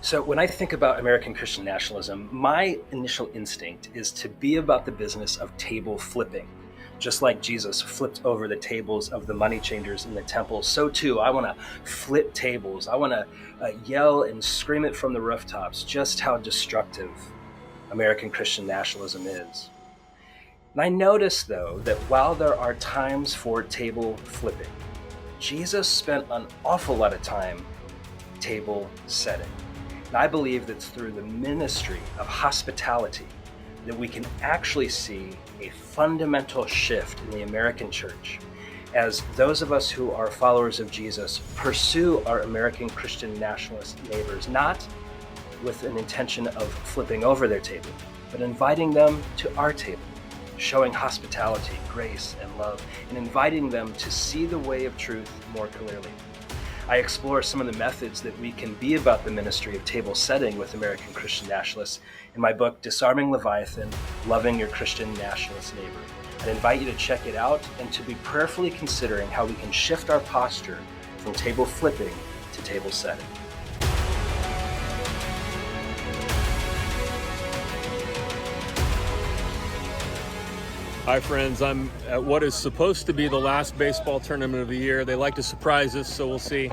So, when I think about American Christian nationalism, my initial instinct is to be about the business of table flipping. Just like Jesus flipped over the tables of the money changers in the temple, so too I want to flip tables. I want to yell and scream it from the rooftops just how destructive American Christian nationalism is. And I notice, though, that while there are times for table flipping, Jesus spent an awful lot of time table setting. And I believe that it's through the ministry of hospitality that we can actually see a fundamental shift in the American church as those of us who are followers of Jesus pursue our American Christian nationalist neighbors, not with an intention of flipping over their table, but inviting them to our table, showing hospitality, grace, and love, and inviting them to see the way of truth more clearly. I explore some of the methods that we can be about the ministry of table setting with American Christian nationalists in my book, Disarming Leviathan, Loving Your Christian Nationalist Neighbor. I'd invite you to check it out and to be prayerfully considering how we can shift our posture from table flipping to table setting. Hi friends, I'm at what is supposed to be the last baseball tournament of the year. They like to surprise us, so we'll see.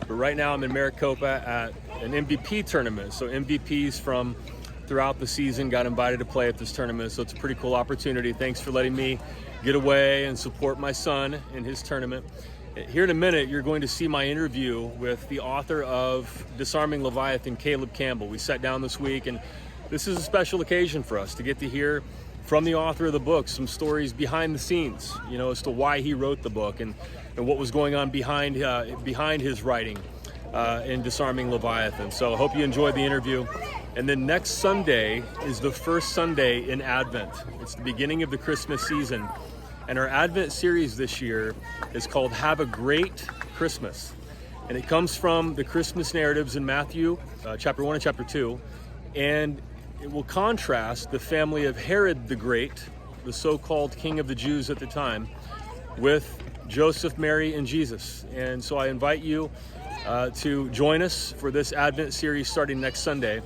But right now I'm in Maricopa at an MVP tournament. So MVPs from throughout the season got invited to play at this tournament. So it's a pretty cool opportunity. Thanks for letting me get away and support my son in his tournament. Here in a minute, you're going to see my interview with the author of Disarming Leviathan, Caleb Campbell. We sat down this week, and this is a special occasion for us to get to hear from the author of the book some stories behind the scenes, as to why he wrote the book and what was going on behind his writing in Disarming Leviathan. So I hope you enjoyed the interview. And then next Sunday is the first Sunday in Advent. It's the beginning of the Christmas season. And our Advent series this year is called Have a Great Christmas. And it comes from the Christmas narratives in Matthew, chapter 1 and chapter 2. And it will contrast the family of Herod the Great, the so-called king of the Jews at the time, with Joseph, Mary, and Jesus. And so I invite you to join us for this Advent series starting next Sunday.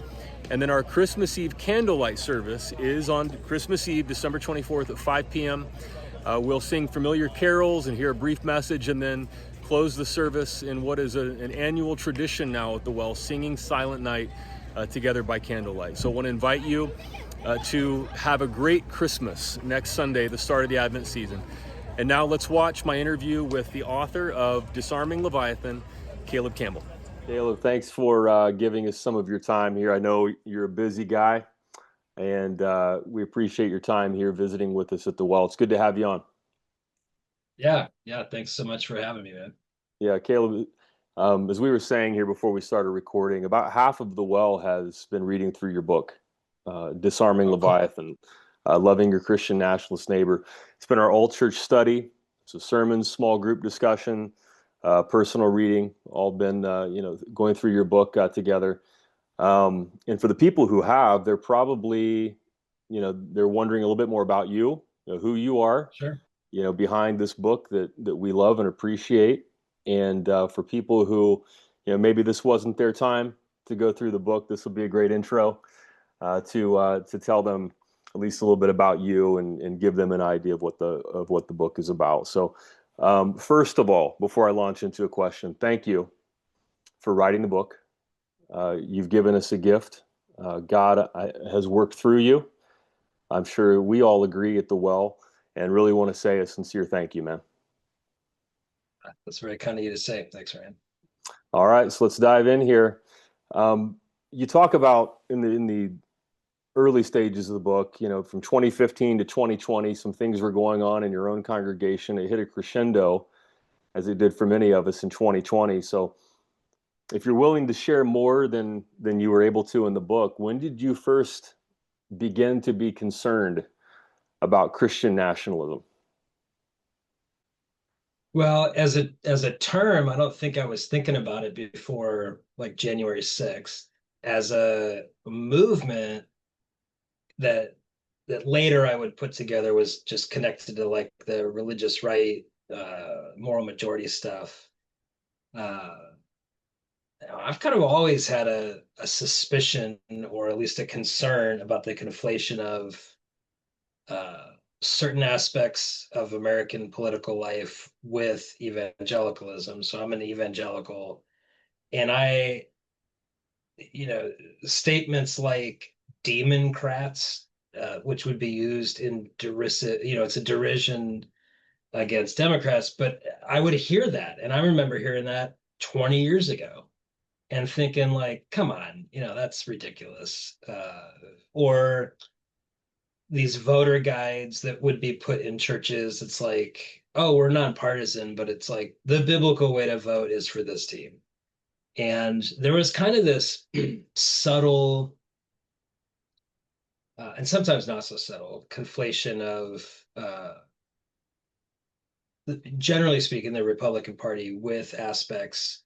And then our Christmas Eve candlelight service is on Christmas Eve, December 24th at 5 p.m. We'll sing familiar carols and hear a brief message, and then close the service in what is an annual tradition now at the Well, singing Silent Night together by candlelight. So I want to invite you to have a great Christmas next Sunday, the start of the Advent season. And now let's watch my interview with the author of Disarming Leviathan, Caleb Campbell. Caleb, thanks for giving us some of your time here. I know you're a busy guy, and we appreciate your time here visiting with us at the Well. It's good to have you on. Yeah. Thanks so much for having me, man. Yeah, Caleb, as we were saying here before we started recording, about half of the Well has been reading through your book, Disarming Oh, cool. Leviathan, Loving Your Christian Nationalist Neighbor. It's been our all-church study. It's a sermon, small group discussion, personal reading, all been, going through your book together. And for the people who have, they're probably, they're wondering a little bit more about you, who you are, Sure. behind this book that we love and appreciate. And for people who, maybe this wasn't their time to go through the book, this will be a great intro to tell them at least a little bit about you and give them an idea of what the book is about. So, first of all, before I launch into a question, thank you for writing the book. You've given us a gift. God has worked through you. I'm sure we all agree at the Well, and really want to say a sincere thank you, man. That's very kind of you to say. Thanks, Ryan. All right, so let's dive in here. You talk about in the early stages of the book, from 2015 to 2020, some things were going on in your own congregation. It hit a crescendo, as it did for many of us in 2020. So, if you're willing to share more than you were able to in the book, when did you first begin to be concerned about Christian nationalism? Well, as a term, I don't think I was thinking about it before like January 6th. As a movement that later I would put together was just connected to like the religious right, moral majority stuff. Uh, I've kind of always had a suspicion or at least a concern about the conflation of uh, certain aspects of American political life with evangelicalism. So I'm an evangelical, and statements like democrats, which would be used in derisive, it's a derision against Democrats, but I would hear that. And I remember hearing that 20 years ago and thinking, like, come on, that's ridiculous. Or these voter guides that would be put in churches. It's like, oh, we're nonpartisan, but it's like the biblical way to vote is for this team. And there was kind of this subtle, and sometimes not so subtle, conflation of, generally speaking, the Republican Party with aspects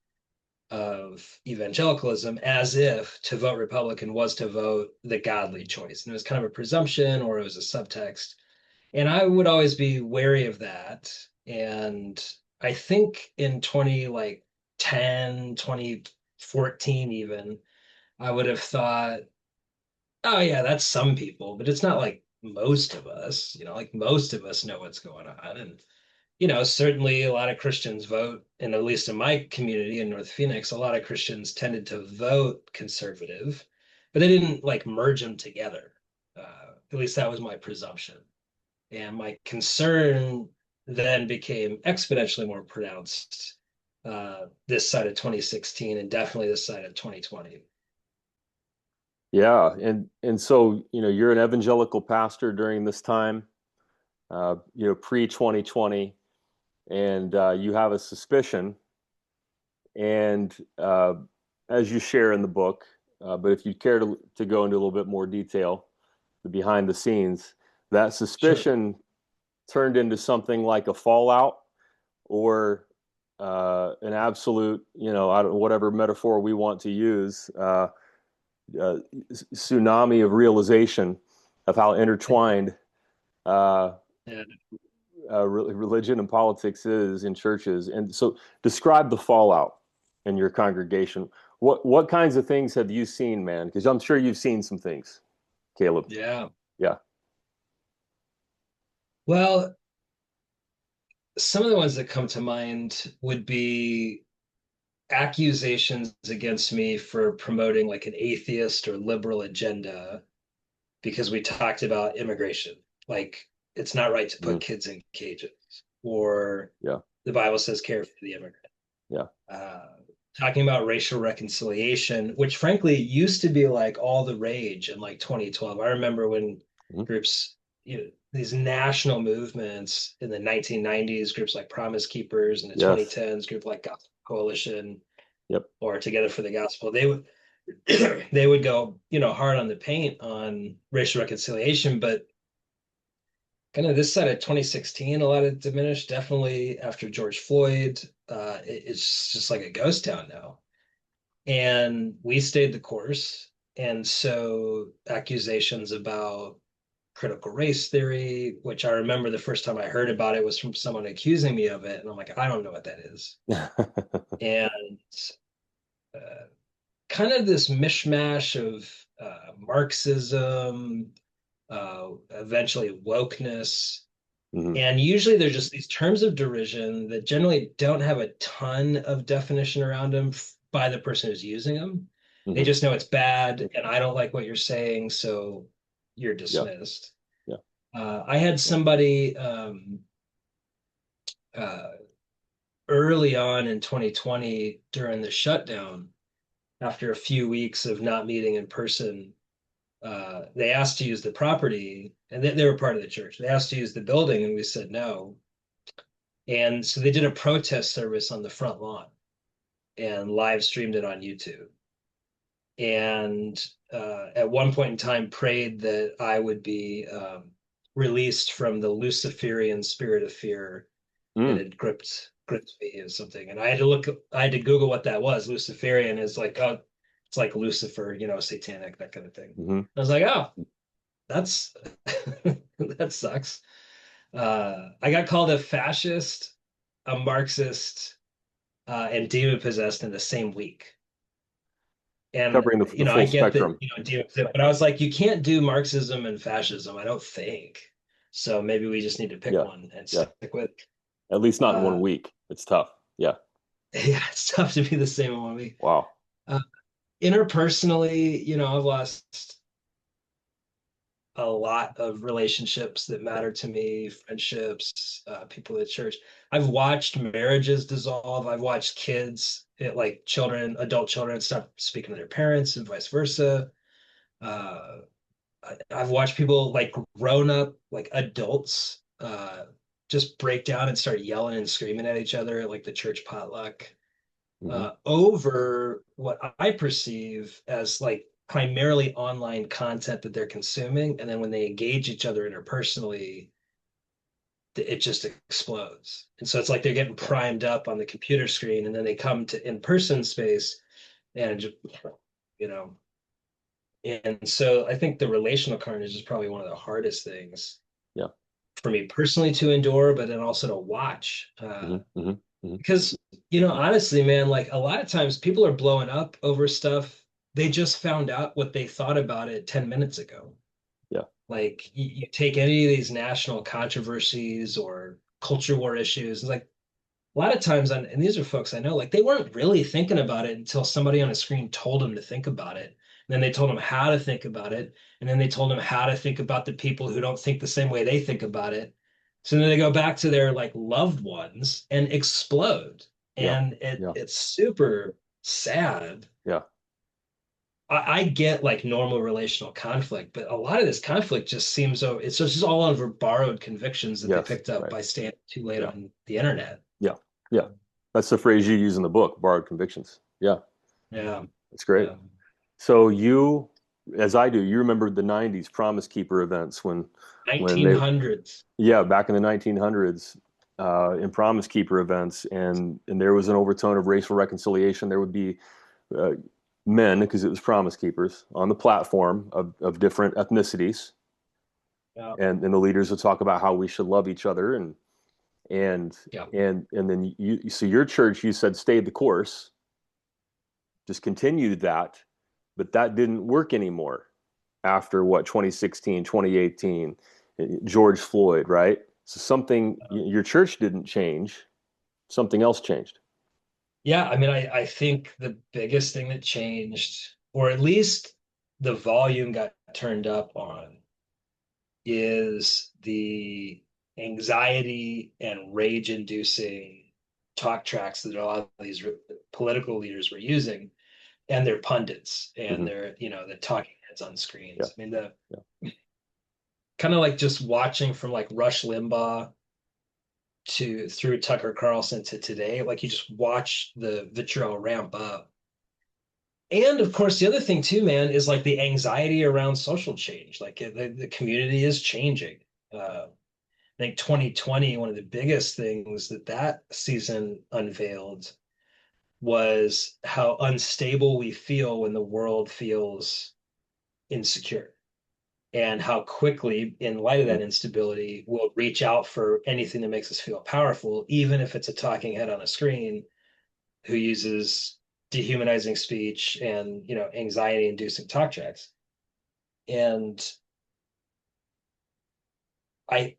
of evangelicalism, as if to vote Republican was to vote the godly choice. And it was kind of a presumption or it was a subtext. And I would always be wary of that. And I think in 2014 even, I would have thought, oh yeah, that's some people, but it's not like most of us, like most of us know what's going on. And certainly a lot of Christians vote, and at least in my community in North Phoenix, a lot of Christians tended to vote conservative, but they didn't like merge them together. At least that was my presumption. And my concern then became exponentially more pronounced this side of 2016 and definitely this side of 2020. Yeah, and so you're an evangelical pastor during this time, pre 2020, and you have a suspicion, and as you share in the book, but if you care to go into a little bit more detail, the behind the scenes, that Sure. suspicion turned into something like a fallout or an absolute, whatever metaphor we want to use, tsunami of realization of how intertwined uh, Yeah. religion and politics is in churches. And so, describe the fallout in your congregation. What kinds of things have you seen, man? Because I'm sure you've seen some things, Caleb. Yeah. Yeah. Well, some of the ones that come to mind would be accusations against me for promoting like an atheist or liberal agenda because we talked about immigration. Like, it's not right to put Mm, kids in cages, or yeah. the Bible says care for the immigrant. Yeah. Uh, Talking about racial reconciliation, which frankly used to be like all the rage in like 2012. I remember when Mm, groups, these national movements in the 1990s, groups like Promise Keepers, and the yes. 2010s, group like Gospel Coalition Yep. or Together for the Gospel, they would they would go, hard on the paint on racial reconciliation, but kind of this side of 2016, a lot of diminished. Definitely after George Floyd, it's just like a ghost town now. And we stayed the course. And so accusations about critical race theory, which I remember the first time I heard about it was from someone accusing me of it. And I'm like, I don't know what that is. And uh, kind of this mishmash of Marxism, eventually wokeness. Mhm, And usually there's just these terms of derision that generally don't have a ton of definition around them by the person who's using them. They mhm. just know it's bad and I don't like what you're saying, so you're Yeah. dismissed. Yeah. I had Yeah. somebody uh, early on in 2020 during the shutdown, after a few weeks of not meeting in person, they asked to use the property, and they were part of the church. They asked to use the building, and we said no. And so they did a protest service on the front lawn and live streamed it on YouTube. And at one point in time, prayed that I would be released from the Luciferian spirit of fear that Mm, had gripped me or something. And I had to Google what that was. Luciferian is like, oh, it's like Lucifer, satanic, that kind of thing. mhm. I was like, oh, that's that sucks. I got called a fascist, a Marxist, and demon possessed in the same week. And Covering the I full get that, spectrum. deal with it, but I was like, you can't do Marxism and fascism, I don't think. So maybe we just need to pick Yeah. one and Yeah. stick with. At least not in Uh, 1 week. It's tough. Yeah. yeah, it's tough to be the same in 1 week. Wow. Uh, Interpersonally, I've lost a lot of relationships that matter to me, friendships, people at church. I've watched marriages dissolve. I've watched kids, like children, adult children, stop speaking to their parents and vice versa. Uh, I've watched people like grown up, like adults, just break down and start yelling and screaming at each other at like the church potluck, Hmm. over what I perceive as like primarily online content that they're consuming. And then when they engage each other interpersonally, it just explodes. And so it's like they're getting Yeah. primed up on the computer screen, and then they come to in-person space and just, you know, and so I think the relational carnage is probably one of the hardest things Yeah. for me personally to endure, but then also to watch. Hmm. Hmm. Hmm. Because, honestly, man, like a lot of times people are blowing up over stuff. They just found out what they thought about it 10 minutes ago. Yeah. Like you take any of these national controversies or culture war issues, it's like a lot of times, and these are folks I know, like they weren't really thinking about it until somebody on a screen told them to think about it. And then they told them how to think about it. And then they told them how to think about the people who don't think the same way they think about it. So then they go back to their like loved ones and explode. Yeah. And Yeah. it's super sad. Yeah. I get like normal relational conflict, but a lot of this conflict just seems so it's just all over borrowed convictions that they Yes. picked up Right. by staying too late Yeah. on the internet. Yeah. Yeah. That's the phrase you use in the book, borrowed convictions. Yeah. Yeah. That's great. Yeah. So you, as I do, you remember the 90s Promise Keeper events when they, 1900s. yeah, back in the 1900s, in Promise Keeper events, and there was an overtone of racial reconciliation. There would be uh, men, because it was Promise Keepers, on the platform of different ethnicities, Yeah. and the leaders would talk about how we should love each other, and Yeah. and then so your church, you said, stayed the course, just continued that, but that didn't work anymore after what, 2016, 2018, George Floyd, right? So something, your church didn't change, something else changed. Yeah. I mean, I think the biggest thing that changed, or at least the volume got turned up on, is the anxiety and rage inducing talk tracks that a lot of these political leaders were using, and their pundits and Hmm. their, the talking heads on Yeah. screens. I mean, the Yeah. kind of like just watching from like Rush Limbaugh to through Tucker Carlson to today, like you just watch the vitriol ramp up. And of course, the other thing too, man, is like the anxiety around social change. Like the community is changing. I think 2020, one of the biggest things that season unveiled was how unstable we feel when the world feels insecure, and how quickly, in light of that Mm. instability, we'll reach out for anything that makes us feel powerful, even if it's a talking head on a screen who uses dehumanizing speech and anxiety inducing talk tracks. And I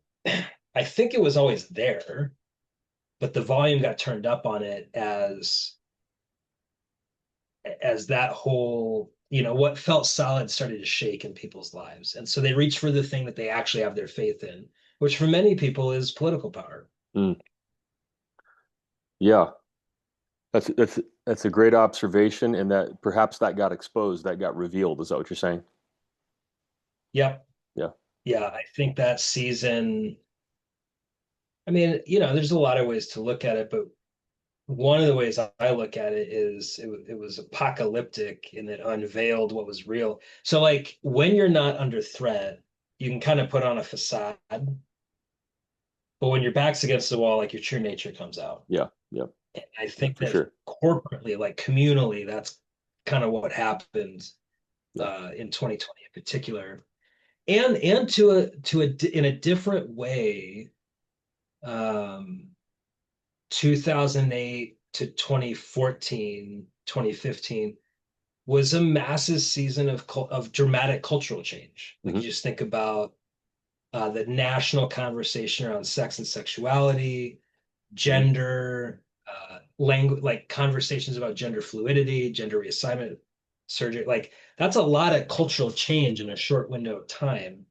I think it was always there, but the volume got turned up on it as that whole, what felt solid started to shake in people's lives. And so they reach for the thing that they actually have their faith in, which for many people is political power. Mm. Yeah, that's a great observation, and that perhaps that got exposed, that got revealed. Is that what you're saying? Yep. Yeah. Yeah. I think that season, I mean, there's a lot of ways to look at it, but one of the ways I look at it is it was apocalyptic and it unveiled what was real. So, like, when you're not under threat, you can kind of put on a facade, but when your back's against the wall, like your true nature comes out. Yeah. Yeah. And I Yeah. think For that sure. corporately, like communally, that's kind of what happened Yeah. in 2020 in particular, and in a different way, um, 2008 to 2014, 2015. was a massive season of dramatic cultural change. Like you Hmm. just think about the national conversation around sex and sexuality, Hmm. gender, language, like conversations about gender fluidity, gender reassignment, surgery. Like that's a lot of cultural change in a short window of time.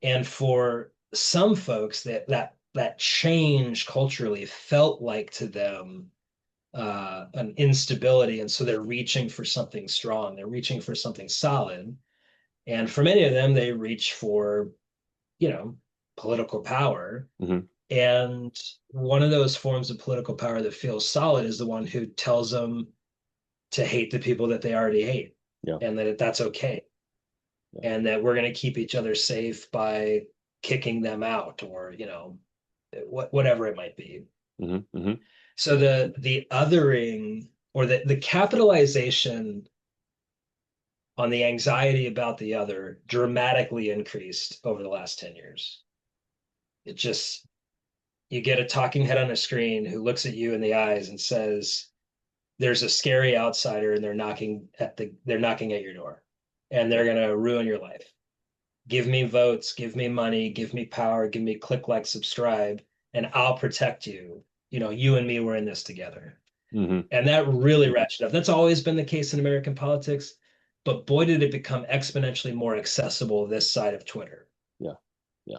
And for some folks, that change culturally felt like to them an instability, and so they're reaching for something strong. They're reaching for something solid, and for many of them, they reach for you know political power. Hmm. And one of those forms of political power that feels solid is the one who tells them to hate the people that they already hate, Yeah. and that that's okay, Yeah. and that we're going to keep each other safe by kicking them out, or whatever it might be. Hmm. Hmm. So the othering, or the capitalization on the anxiety about the other dramatically increased over the last 10 years. It just, you get a talking head on a screen who looks at you in the eyes and says, there's a scary outsider and they're knocking at your door and they're going to ruin your life. Give me votes, give me money, give me power, give me click, like, subscribe, and I'll protect you. You and me were in this together. Hmm. And that really ratcheted up. That's always been the case in American politics, but boy, did it become exponentially more accessible this side of Twitter. Yeah. Yeah.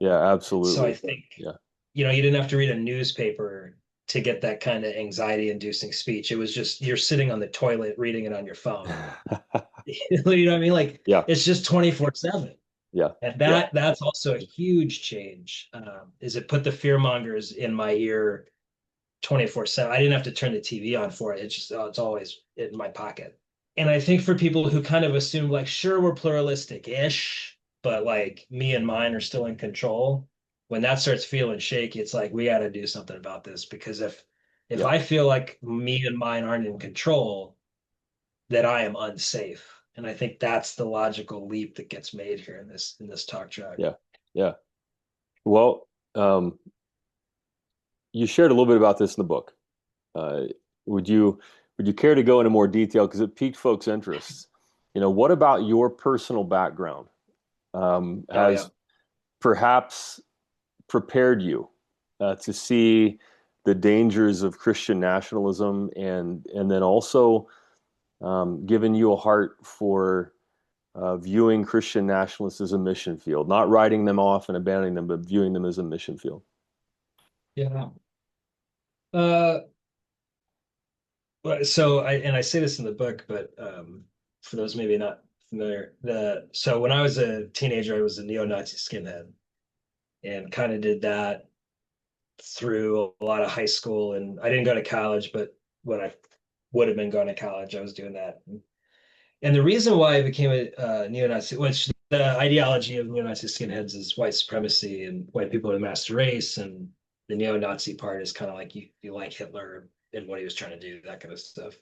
Yeah. So I Absolutely. think, Yeah. you didn't have to read a newspaper to get that kind of anxiety inducing speech. It was just you're sitting on the toilet reading it on your phone. You know what I mean? Like Yeah. it's just 24/7. Yeah. And Yeah. that's also a huge change. Is it put the fear mongers in my ear 24/7? I didn't have to turn the TV on for it. It's just, oh, it's always in my pocket. And I think for people who kind of assume, like, sure, we're pluralistic-ish, but like me and mine are still in control, when that starts feeling shaky, it's like we got to do something about this, because if Yeah. I feel like me and mine aren't in control, then I am unsafe. And I think that's the logical leap that gets made here in this talk track. Yeah. Yeah. Well, you shared a little bit about this in the book. Uh, would you care to go into more detail because it piqued folks' interests? What about your personal background Oh yeah. has perhaps prepared you to see the dangers of Christian nationalism, and then also given you a heart for viewing Christian nationalists as a mission field, not writing them off and abandoning them, but viewing them as a mission field? Yeah. Uh, so I say this in the book, but for those maybe not familiar, so when I was a teenager, I was a neo-Nazi skinhead, and kind of did that through a lot of high school. And I didn't go to college, but when I would have been going to college, I was doing that. And the reason why I became a neo-Nazi, which the ideology of neo-Nazi skinheads is white supremacy and white people are the master race, and the neo-Nazi part is kind of like you like Hitler and what he was trying to do, that kind of stuff.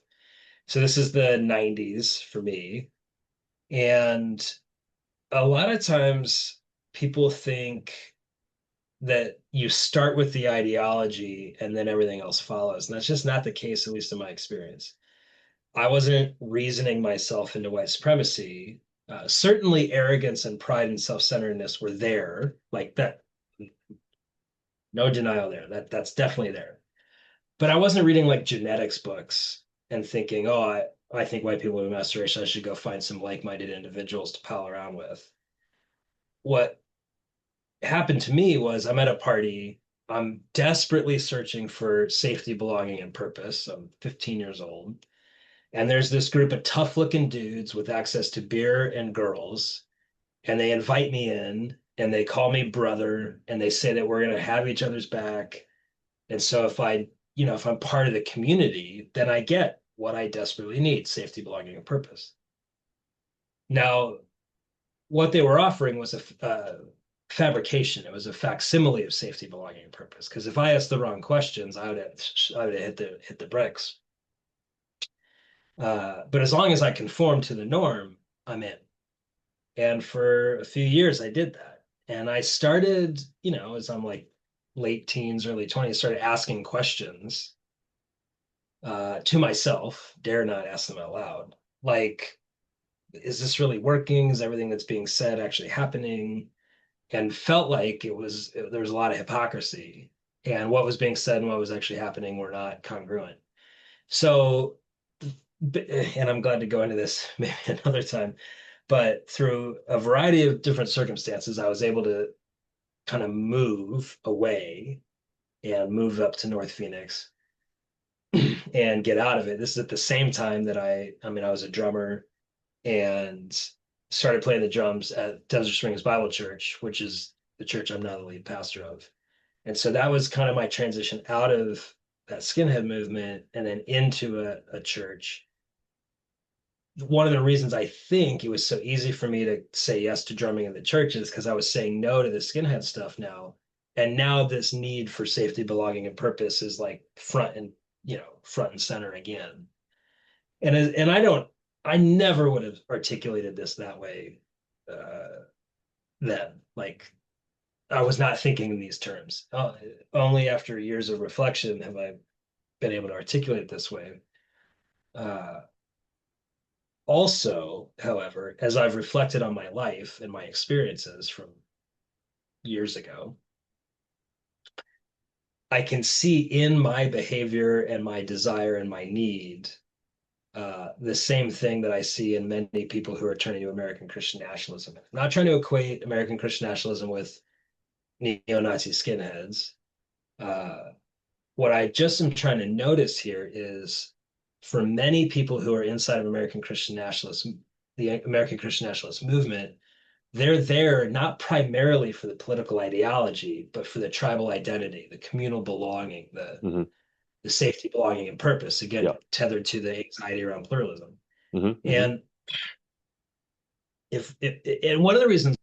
So this is the 90s for me. And a lot of times people think that you start with the ideology and then everything else follows. And that's just not the case, at least in my experience. I wasn't reasoning myself into white supremacy. Certainly, arrogance and pride and self-centeredness were there, like that. No denial there. That's definitely there. But I wasn't reading like genetics books and thinking, oh, I think white people have masturbation. I should go find some like-minded individuals to pal around with. What happened to me was I'm at a party. I'm desperately searching for safety, belonging, and purpose. I'm 15 years old. And there's this group of tough looking dudes with access to beer and girls. And they invite me in and they call me brother and they say that we're going to have each other's back. And so if I'm part of the community, then I get what I desperately need: safety, belonging, and purpose. Now, what they were offering was a fabrication. It was a facsimile of safety, belonging, and purpose. Because if I asked the wrong questions, I would have hit the bricks. But as long as I conform to the norm, I'm in. And for a few years, I did that. And I started, as I'm like late teens, early 20s, started asking questions to myself, dare not ask them out loud. Like, is this really working? Is everything that's being said actually happening? And felt like there was a lot of hypocrisy, and what was being said and what was actually happening were not congruent. So, and I'm glad to go into this maybe another time, but through a variety of different circumstances, I was able to kind of move away and move up to North Phoenix and get out of it. This is at the same time that I mean, I was a drummer and started playing the drums at Desert Springs Bible Church, which is the church I'm now the lead pastor of. And so that was kind of my transition out of that skinhead movement and then into a church. One of the reasons I think it was so easy for me to say yes to drumming in the church is because I was saying no to the skinhead stuff now. And now this need for safety, belonging, and purpose is like front and center again. And I never would have articulated this that way then. Like, I was not thinking in these terms. Only after years of reflection have I been able to articulate it this way. Also, however, as I've reflected on my life and my experiences from years ago, I can see in my behavior and my desire and my need the same thing that I see in many people who are turning to American Christian nationalism. I'm not trying to equate American Christian nationalism with neo-Nazi skinheads. What I just am trying to notice here is for many people who are inside of American Christian nationalism, the American Christian nationalist movement, they're there not primarily for the political ideology, but for the tribal identity, the communal belonging, Mm-hmm. the safety, belonging, and purpose, again, Yeah. tethered to the anxiety around pluralism. Mm-hmm. And and one of the reasons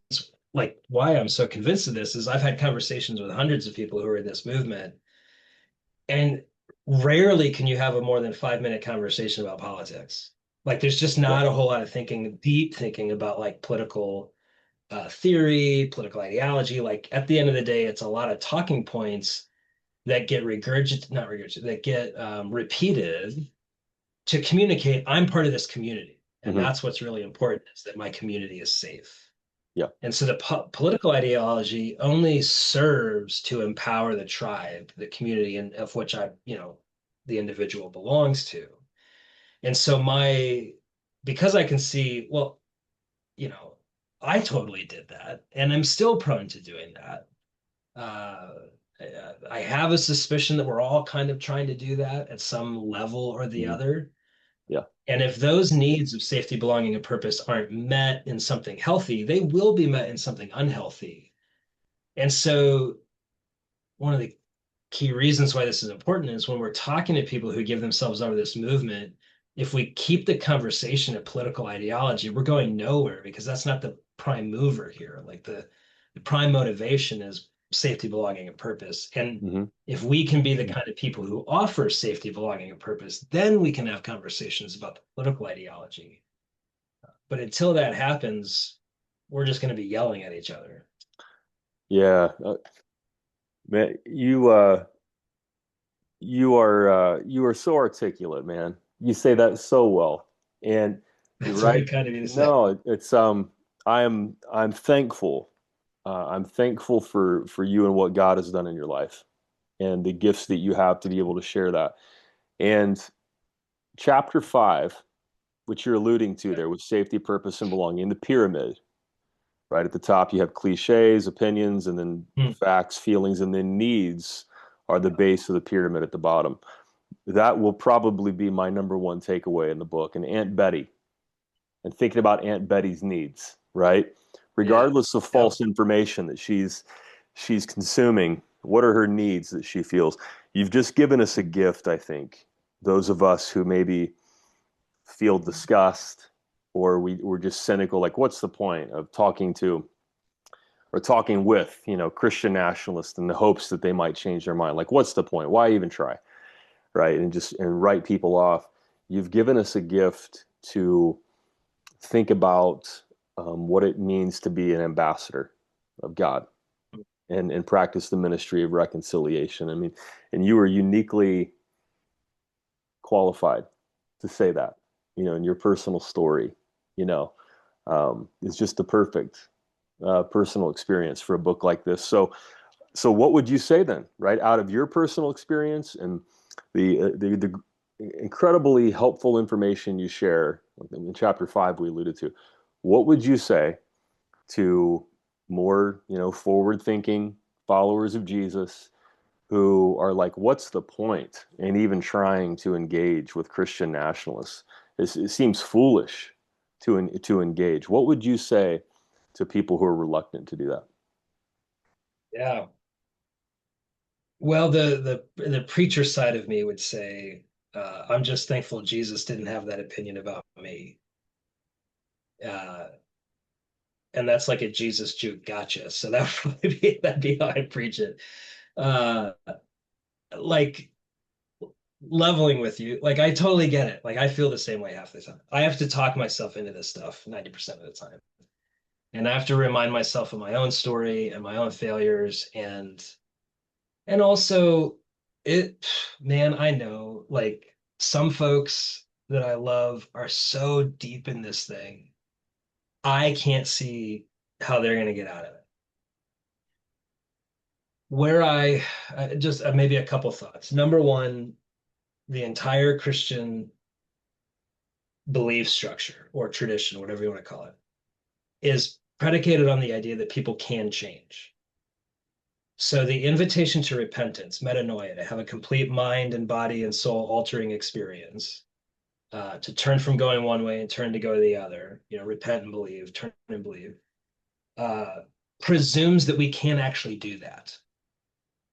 like why I'm so convinced of this is I've had conversations with hundreds of people who are in this movement, and rarely can you have a more than 5 minute conversation about politics. Like there's just not a whole lot of deep thinking about like political theory, political ideology. Like at the end of the day, it's a lot of talking points that get not regurgitated, that get repeated to communicate I'm part of this community. And Mm-hmm. that's what's really important is that my community is safe. Yeah. And so the political ideology only serves to empower the tribe, the community, and of which the individual belongs to. And so because I can see, well, I totally did that, and I'm still prone to doing that. Uh, I have a suspicion that we're all kind of trying to do that at some level or the Mm-hmm. other. Yeah. And if those needs of safety, belonging, and purpose aren't met in something healthy, they will be met in something unhealthy. And so, one of the key reasons why this is important is when we're talking to people who give themselves over this movement, if we keep the conversation of political ideology, we're going nowhere because that's not the prime mover here. Like the prime motivation is safety, belonging, and purpose. And Mm-hmm. if we can be the kind of people who offer safety, belonging, and purpose, then we can have conversations about the political ideology. But until that happens, we're just going to be yelling at each other. Yeah. Man, you are so articulate, man. You say that so well. And you're That's right. very kind of you to say. No, it's I'm thankful. I'm thankful for you and what God has done in your life and the gifts that you have to be able to share that. And chapter 5, which you're alluding to there with safety, purpose, and belonging, the pyramid. Right at the top, you have cliches, opinions, and then facts, feelings, and then needs are the base of the pyramid at the bottom. That will probably be my number one takeaway in the book. And Aunt Betty, and thinking about Aunt Betty's needs, right? Regardless of false information that she's consuming, what are her needs that she feels? You've just given us a gift, I think. Those of us who maybe feel disgust or we're just cynical, like what's the point of talking to or talking with, Christian nationalists in the hopes that they might change their mind? Like, what's the point? Why even try? Right. And write people off. You've given us a gift to think about what it means to be an ambassador of God and practice the ministry of reconciliation. I mean, and you are uniquely qualified to say that, in your personal story, is just the perfect personal experience for a book like this. So what would you say then, right, out of your personal experience and the incredibly helpful information you share in chapter 5 we alluded to, what would you say to more, forward-thinking followers of Jesus who are like, what's the point in even trying to engage with Christian nationalists? It seems foolish to engage. What would you say to people who are reluctant to do that? Yeah. Well, the preacher side of me would say, I'm just thankful Jesus didn't have that opinion about me. And that's like a Jesus juke gotcha. So that'd be how I preach it. Uh, like leveling with you, like I totally get it. Like I feel the same way half the time. I have to talk myself into this stuff 90% of the time. And I have to remind myself of my own story and my own failures and also it, man, I know like some folks that I love are so deep in this thing. I can't see how they're going to get out of it. Where I just maybe a couple thoughts. Number one, the entire Christian belief structure or tradition, whatever you want to call it, is predicated on the idea that people can change. So the invitation to repentance, metanoia, to have a complete mind and body and soul altering experience, to turn from going one way and turn to go the other, repent and believe, turn and believe, presumes that we can actually do that.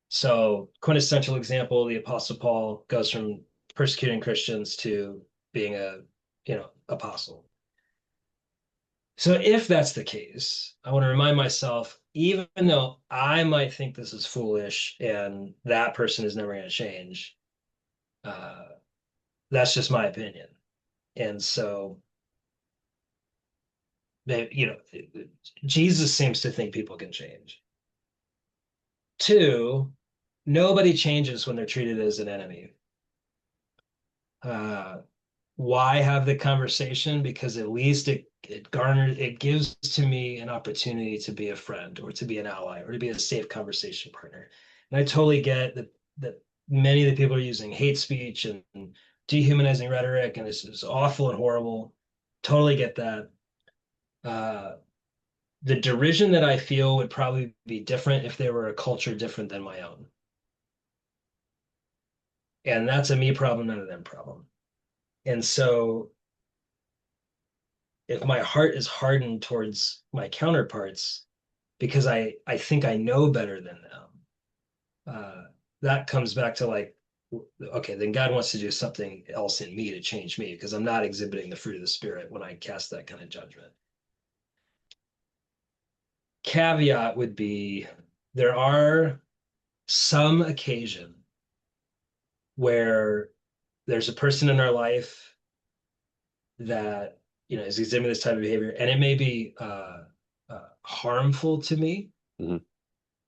So quintessential example, the Apostle Paul goes from persecuting Christians to being a, apostle. So if that's the case, I want to remind myself, even though I might think this is foolish and that person is never going to change, that's just my opinion. And so, Jesus seems to think people can change. Two, nobody changes when they're treated as an enemy. Why have the conversation? Because at least it gives to me an opportunity to be a friend or to be an ally or to be a safe conversation partner. And I totally get that many of the people are using hate speech and dehumanizing rhetoric, and this is awful and horrible. Totally get that. The derision that I feel would probably be different if they were a culture different than my own. And that's a me problem, not a them problem. And so if my heart is hardened towards my counterparts because I think I know better than them, that comes back to like, okay, then God wants to do something else in me to change me because I'm not exhibiting the fruit of the Spirit when I cast that kind of judgment. Caveat would be there are some occasion where there's a person in our life that is exhibiting this type of behavior, and it may be harmful to me. Mm-hmm.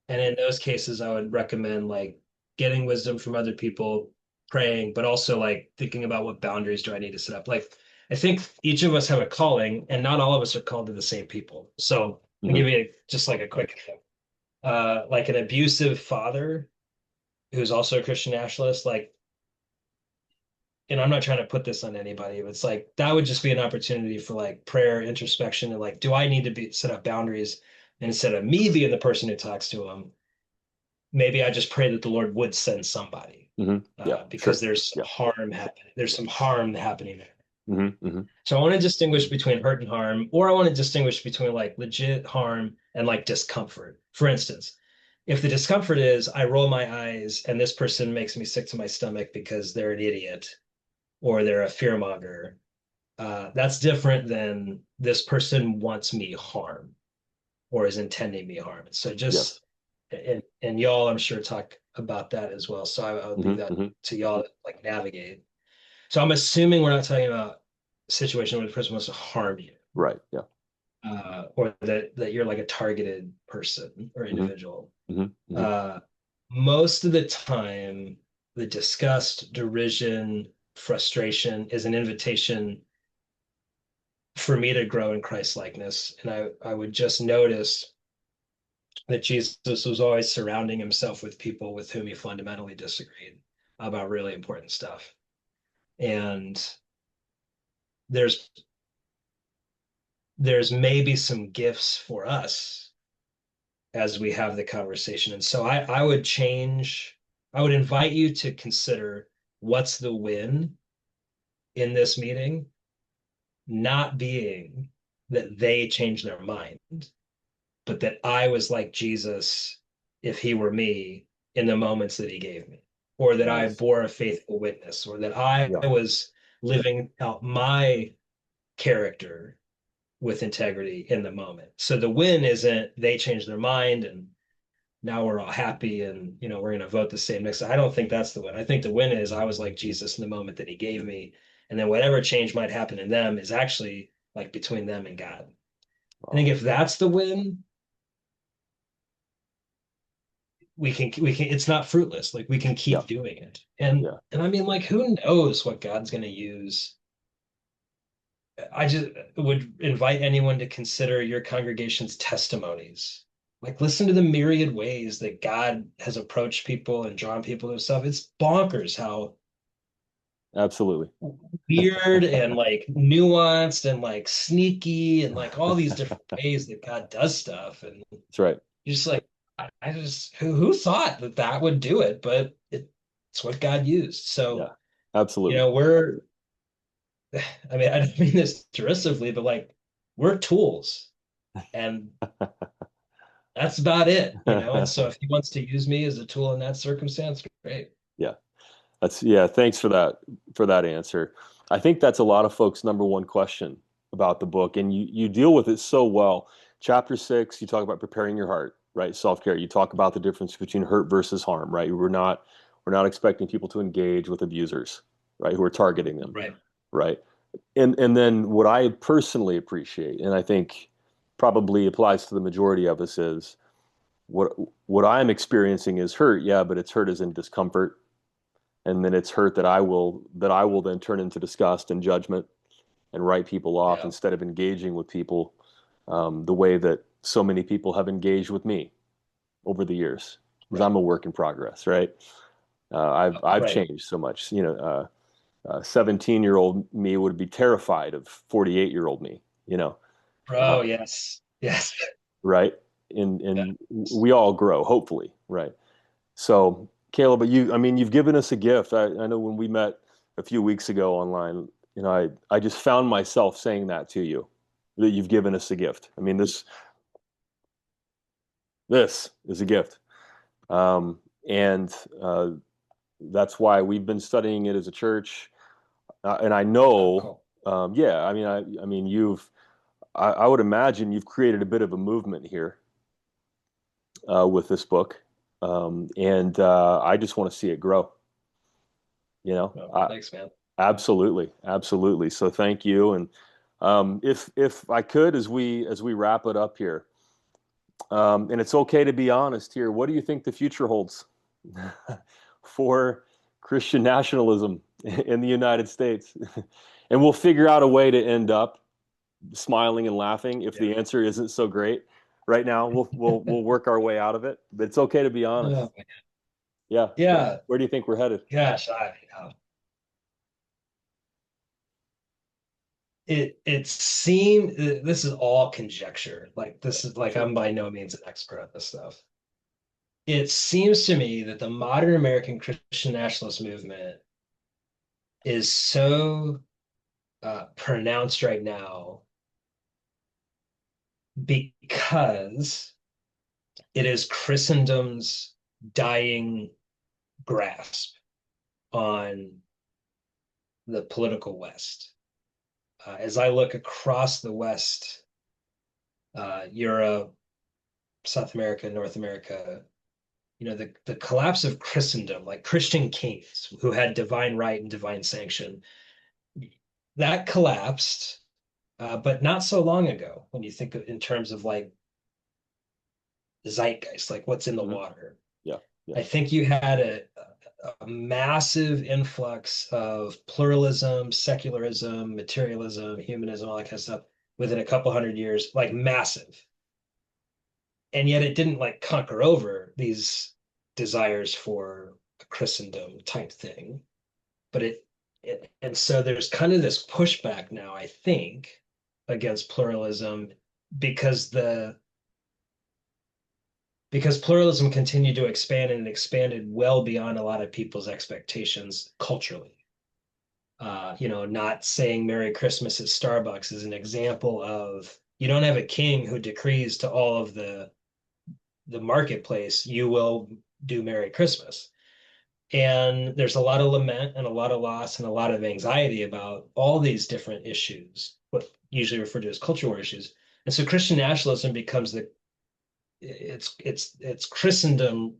And in those cases, I would recommend like getting wisdom from other people, praying, but also like thinking about what boundaries do I need to set up. Like I think each of us have a calling, and not all of us are called to the same people. So I'll give you just like a quick thing. Like an abusive father who's also a Christian nationalist, like, and I'm not trying to put this on anybody, but it's like that would just be an opportunity for like prayer, introspection, and like, do I need to set up boundaries? And instead of me being the person who talks to him, maybe I just pray that the Lord would send somebody, because there's harm happening. There's some harm happening there. So I want to distinguish between hurt and harm, or I want to distinguish between like legit harm and like discomfort. For instance, if the discomfort is I roll my eyes and this person makes me sick to my stomach because they're an idiot or they're a fearmonger, that's different than this person wants me harm or is intending me harm. So just, and y'all, I'm sure, talk about that as well. So I would leave that to y'all to like navigate. So I'm assuming we're not talking about a situation where the person wants to harm you. Right. Yeah. Or that you're like a targeted person or individual. Mm-hmm. Most of the time, the disgust, derision, frustration is an invitation for me to grow in Christ likeness. And I would just notice that Jesus was always surrounding himself with people with whom he fundamentally disagreed about really important stuff. And there's maybe some gifts for us as we have the conversation. And so I would invite you to consider what's the win in this meeting, not being that they changed their mind, but that I was like Jesus if he were me in the moments that he gave me, or that I Nice. bore a faithful witness, or that I Yeah. was living out my character with integrity in the moment. So the win isn't they changed their mind and now we're all happy and we're going to vote the same next. I don't think that's the win. I think the win is I was like Jesus in the moment that he gave me, and then whatever change might happen in them is actually like between them and God. I think if that's the win, we can it's not fruitless. Like we can keep Yeah. doing it. And Yeah. and I mean, like, who knows what God's going to use. I just would invite anyone to consider your congregation's testimonies. Like, listen to the myriad ways that God has approached people and drawn people to himself. It's bonkers how Absolutely. weird and like nuanced and like sneaky and like all these different ways that God does stuff. And That's right. you're just like, I just, who thought that that would do it? But it's what God used. So, Yeah. Absolutely. I mean, I don't mean this derisively, but like we're tools and that's about it. And so if he wants to use me as a tool in that circumstance, great. Yeah. Thanks for that answer. I think that's a lot of folks' number one question about the book, and you deal with it so well. Chapter 6, you talk about preparing your heart, right? Self-care. You talk about the difference between hurt versus harm, right? We're not expecting people to engage with abusers, right? Who are targeting them, Right. right? And then what I personally appreciate, and I think probably applies to the majority of us, is what I'm experiencing is hurt, yeah, but it's hurt as in discomfort, and then it's hurt that I will then turn into disgust and judgment and write people off Yeah. instead of engaging with people the way that so many people have engaged with me over the years. Because Right. I'm a work in progress, right? I've Right. changed so much. 17-year-old me would be terrified of 48-year-old me. Oh, yes. Yes. Right? And we all grow, hopefully, right? So, Caleb, but you've given us a gift. I know when we met a few weeks ago online, I just found myself saying that to you, that you've given us a gift. I mean, this is a gift. And that's why we've been studying it as a church. And I know, yeah, I mean, I would imagine you've created a bit of a movement here with this book. And I just want to see it grow. Thanks, man. Absolutely, absolutely. So thank you. And if I could, as we wrap it up here, and it's okay to be honest here, what do you think the future holds for Christian nationalism in the United States? And we'll figure out a way to end up smiling and laughing if the answer isn't so great. Right now, we'll work our way out of it, but it's okay to be honest. Yeah. Yeah. Where do you think we're headed? Gosh, it seemed this is all conjecture. Like this is like I'm by no means an expert at this stuff. It seems to me that the modern American Christian nationalist movement is so pronounced right now because it is Christendom's dying grasp on the political West. As I look across the West, Europe, South America, North America, the collapse of Christendom, like Christian kings who had divine right and divine sanction, that collapsed, but not so long ago. When you think in terms of like zeitgeist, like what's in the water, Yeah. I think you had a massive influx of pluralism, secularism, materialism, humanism, all that kind of stuff within a couple hundred years, like massive. And yet it didn't like conquer over these desires for a Christendom type thing. But and so there's kind of this pushback now, I think, against pluralism because pluralism continued to expand and it expanded well beyond a lot of people's expectations culturally. Not saying Merry Christmas at Starbucks is an example of you don't have a king who decrees to all of the marketplace, you will do Merry Christmas. And there's a lot of lament and a lot of loss and a lot of anxiety about all these different issues, what usually referred to as cultural war issues. And so Christian nationalism becomes it's Christendom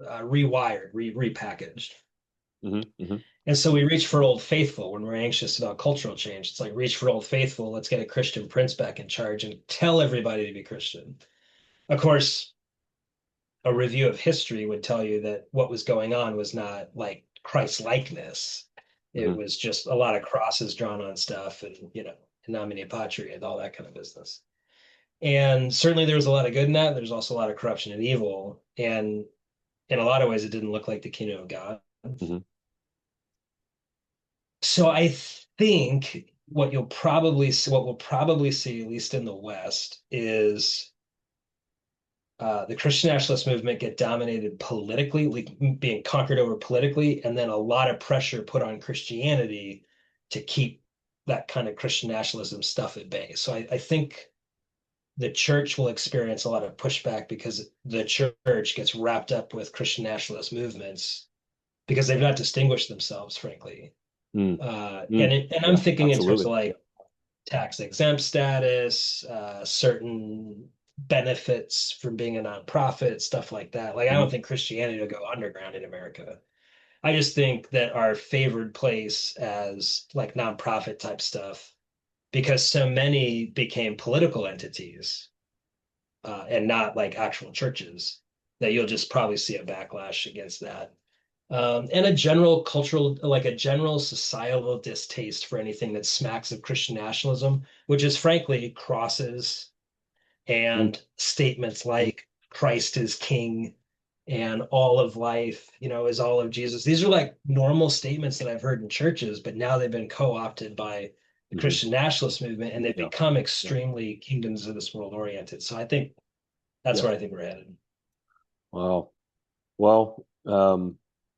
rewired, repackaged. Mm-hmm, mm-hmm. And so we reach for Old Faithful when we're anxious about cultural change. It's like reach for Old Faithful. Let's get a Christian prince back in charge and tell everybody to be Christian. Of course, a review of history would tell you that what was going on was not like Christ-likeness. It Mm-hmm. was just a lot of crosses drawn on stuff and, nomine patria and all that kind of business. And certainly there was a lot of good in that. There's also a lot of corruption and evil. And in a lot of ways, it didn't look like the kingdom of God. Mm-hmm. So I think what we'll probably see, at least in the West, is the Christian nationalist movement get dominated politically, like being conquered over politically, and then a lot of pressure put on Christianity to keep that kind of Christian nationalism stuff at bay. So I think the church will experience a lot of pushback because the church gets wrapped up with Christian nationalist movements because they've not distinguished themselves, frankly. Mm. And I'm thinking in terms Absolutely. of like tax exempt status, certain benefits from being a nonprofit, stuff like that. Like, I don't think Christianity will go underground in America. I just think that our favored place as like nonprofit type stuff, because so many became political entities and not like actual churches, that you'll just probably see a backlash against that. And a general cultural, like a general societal distaste for anything that smacks of Christian nationalism, which is frankly crosses Mm. and statements like Christ is king and all of life, is all of Jesus. These are like normal statements that I've heard in churches, but now they've been co-opted by the Mm-hmm. Christian nationalist movement and they've Yeah. become Yeah. extremely kingdoms of this world oriented. So I think that's Yeah. where I think we're headed. Wow. Well,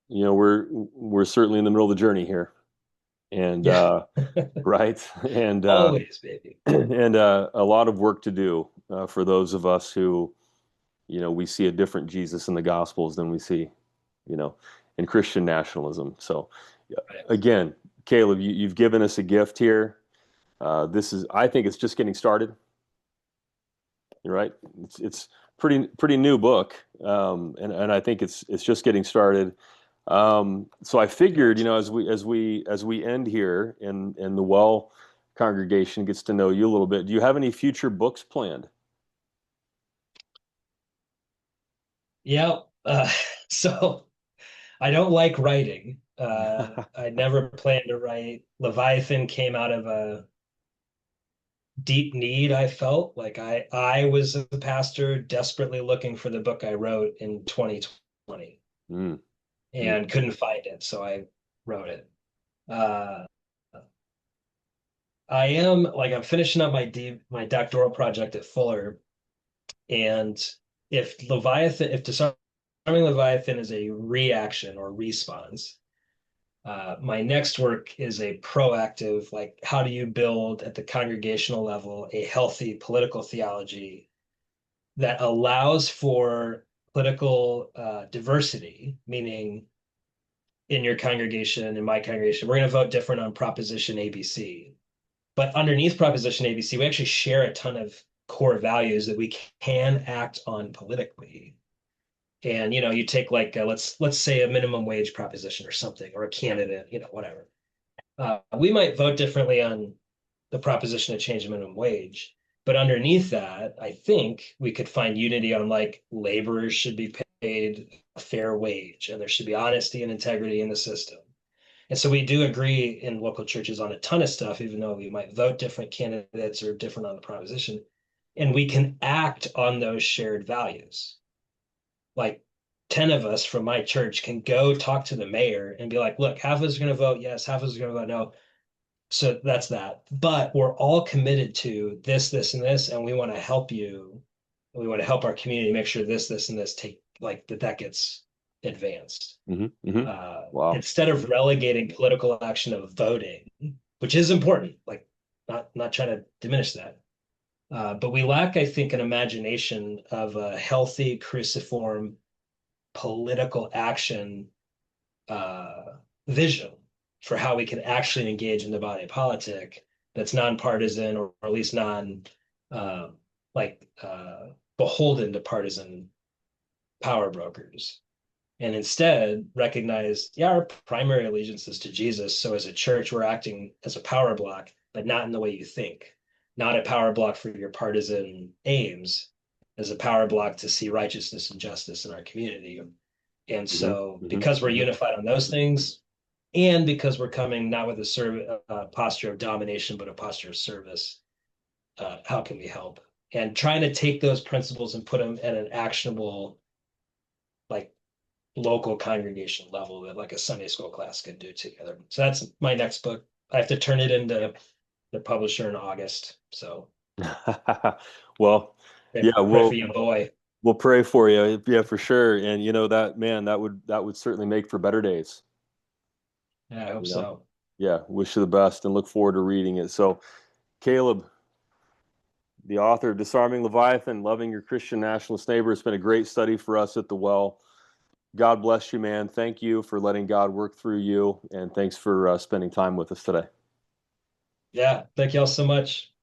we're certainly in the middle of the journey here, and Yeah, right, and always, baby. and a lot of work to do for those of us who, we see a different Jesus in the Gospels than we see, you know, in Christian nationalism. So, Right. again, Caleb, you've given us a gift here. I think it's just getting started. You're right. It's pretty new book, and I think it's just getting started. So I figured, as we end here, and the Well congregation gets to know you a little bit. Do you have any future books planned? Yeah. So I don't like writing. I never planned to write. Leviathan came out of a deep need I felt. Like I was a pastor desperately looking for the book I wrote in 2020 Mm, mm, and couldn't find it, so I wrote it. Uh, I'm finishing up my doctoral project at Fuller, and if Disarming Leviathan is a reaction or response, my next work is a proactive, like how do you build at the congregational level a healthy political theology that allows for political diversity, meaning in your congregation, in my congregation, we're going to vote different on Proposition ABC. But underneath Proposition ABC, we actually share a ton of core values that we can act on politically. And you take like let's say a minimum wage proposition or something, or a candidate, whatever. We might vote differently on the proposition to change the minimum wage, but underneath that, I think we could find unity on like laborers should be a fair wage, and there should be honesty and integrity in the system. And so we do agree in local churches on a ton of stuff, even though we might vote different candidates or different on the proposition. And we can act on those shared values. Like 10 of us from my church can go talk to the mayor and be like, look, half of us are going to vote yes, half of us are going to vote no. So that's that. But we're all committed to this, and this, and we want to help you. We want to help our community make sure this, and this take like that gets advanced. Wow. Instead of relegating political action of voting, which is important, like not trying to diminish that. But we lack, I think, an imagination of a healthy cruciform political action vision for how we can actually engage in the body politic that's nonpartisan, or at least non beholden to partisan power brokers. And instead recognize, yeah, our primary allegiance is to Jesus. So as a church, we're acting as a power block, but not in the way you think. Not a power block for your partisan aims, as a power block to see righteousness and justice in our community. And so because we're unified on those things, and because we're coming not with a posture of domination, but a posture of service, how can we help? And trying to take those principles and put them at an actionable, like, local congregation level that like a Sunday school class could do together. So that's my next book. I have to turn it into the publisher in August. So well, yeah, pray for you, boy. We'll pray for you. Yeah, for sure. And you know that, man, that would certainly make for better days. Yeah, I hope so. Yeah, wish you the best and look forward to reading it. So, Caleb, the author of Disarming Leviathan, Loving Your Christian Nationalist Neighbor, it's been a great study for us at the Well. God bless you, man. Thank you for letting God work through you, and thanks for spending time with us today. Yeah, thank you all so much.